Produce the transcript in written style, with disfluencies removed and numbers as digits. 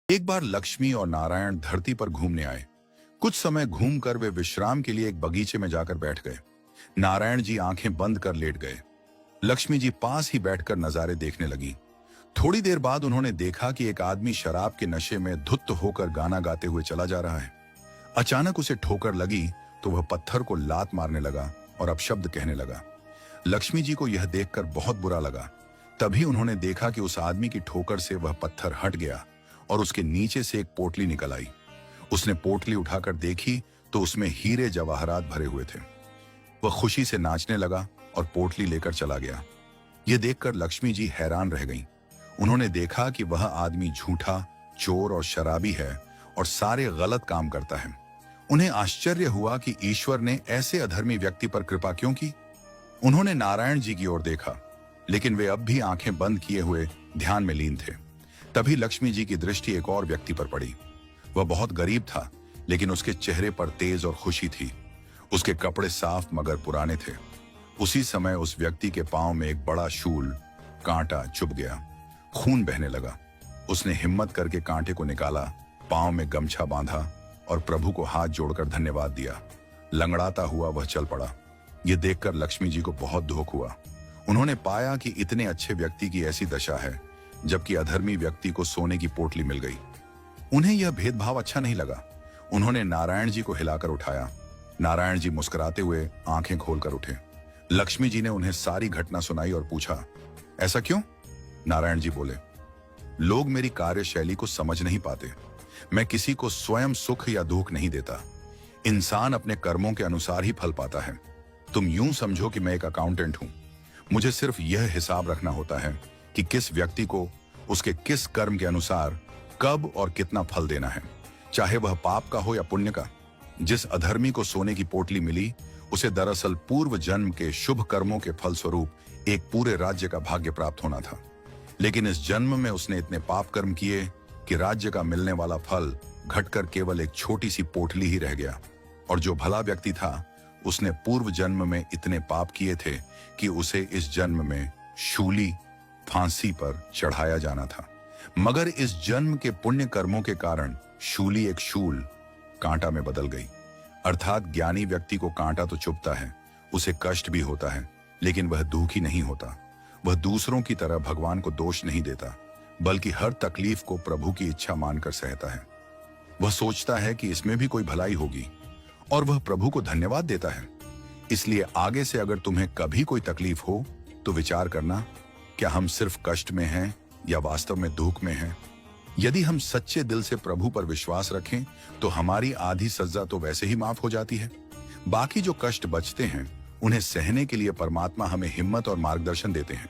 एक बार लक्ष्मी और नारायण धरती पर घूमने आए। कुछ समय घूमकर वे विश्राम के लिए एक बगीचे में जाकर बैठ गए। नारायण जी आंखें बंद कर लेट गए। लक्ष्मी जी पास ही बैठकर नजारे देखने लगी। थोड़ी देर बाद उन्होंने देखा कि एक आदमी शराब के नशे में धुत होकर गाना गाते हुए चला जा रहा है। अचानक उसे ठोकर लगी तो वह पत्थर को लात मारने लगा और अपशब्द कहने लगा। लक्ष्मी जी को यह देखकर बहुत बुरा लगा। तभी उन्होंने देखा कि उस आदमी की ठोकर से वह पत्थर हट गया और उसके नीचे से एक पोटली निकल आई। उसने पोटली उठाकर देखी तो उसमें हीरे जवाहरात भरे हुए थे। वह खुशी से नाचने लगा और पोटली लेकर चला गया। यह देखकर लक्ष्मी जी हैरान रह गईं। उन्होंने देखा कि वह आदमी झूठा, चोर और शराबी है और सारे गलत काम करता है। उन्हें आश्चर्य हुआ कि ईश्वर ने ऐसे अधर्मी व्यक्ति पर कृपा क्यों की। उन्होंने नारायण जी की ओर देखा, लेकिन वे अब भी आंखें बंद किए हुए ध्यान में लीन थे। तभी लक्ष्मी जी की दृष्टि एक और व्यक्ति पर पड़ी। वह बहुत गरीब था, लेकिन उसके चेहरे पर तेज और खुशी थी। उसके कपड़े साफ मगर पुराने थे। उसी समय उस व्यक्ति के पांव में एक बड़ा शूल कांटा चुभ गया। खून बहने लगा। उसने हिम्मत करके कांटे को निकाला, पांव में गमछा बांधा और प्रभु को हाथ जोड़कर धन्यवाद दिया। लंगड़ाता हुआ वह चल पड़ा। यह देखकर लक्ष्मी जी को बहुत दुख हुआ। उन्होंने पाया कि इतने अच्छे व्यक्ति की ऐसी दशा है, जबकि अधर्मी व्यक्ति को सोने की पोटली मिल गई। उन्हें यह भेदभाव अच्छा नहीं लगा। उन्होंने नारायण जी को हिलाकर उठाया। नारायण जी मुस्कुराते हुए आंखें खोलकर उठे। लक्ष्मी जी ने उन्हें सारी घटना सुनाई और पूछा, ऐसा क्यों? नारायण जी बोले, लोग मेरी कार्यशैली को समझ नहीं पाते। मैं किसी को स्वयं सुख या दुख नहीं देता। इंसान अपने कर्मों के अनुसार ही फल पाता है। तुम यूं समझो कि मैं एक अकाउंटेंट हूं। मुझे सिर्फ यह हिसाब रखना होता है कि किस व्यक्ति को उसके किस कर्म के अनुसार कब और कितना फल देना है, चाहे वह पाप का हो या पुण्य का। जिस अधर्मी को सोने की पोटली मिली, उसे दरअसल पूर्व जन्म के शुभ कर्मों के फल स्वरूप एक पूरे राज्य का भाग्य प्राप्त होना था। लेकिन इस जन्म में उसने इतने पाप कर्म किए कि राज्य का मिलने वाला फल घटकर केवल एक छोटी सी पोटली ही रह गया। और जो भला व्यक्ति था, उसने पूर्व जन्म में इतने पाप किए थे कि उसे इस जन्म में शूली फांसी पर चढ़ाया जाना था। मगर इस जन्म के पुण्य कर्मों के कारण शूली एक शूल कांटा में बदल गई। अर्थात ज्ञानी व्यक्ति को कांटा तो चुभता है, उसे कष्ट भी होता है, लेकिन वह दुखी नहीं होता। वह दूसरों की तरह भगवान को दोष नहीं देता, बल्कि हर तकलीफ को प्रभु की इच्छा मानकर सहता है। वह सोचता है कि इसमें भी कोई भलाई होगी और वह प्रभु को धन्यवाद देता है। इसलिए आगे से अगर तुम्हें कभी कोई तकलीफ हो तो विचार करना, क्या हम सिर्फ कष्ट में हैं या वास्तव में दुख में हैं। यदि हम सच्चे दिल से प्रभु पर विश्वास रखें तो हमारी आधी सजा तो वैसे ही माफ हो जाती है। बाकी जो कष्ट बचते हैं, उन्हें सहने के लिए परमात्मा हमें हिम्मत और मार्गदर्शन देते हैं।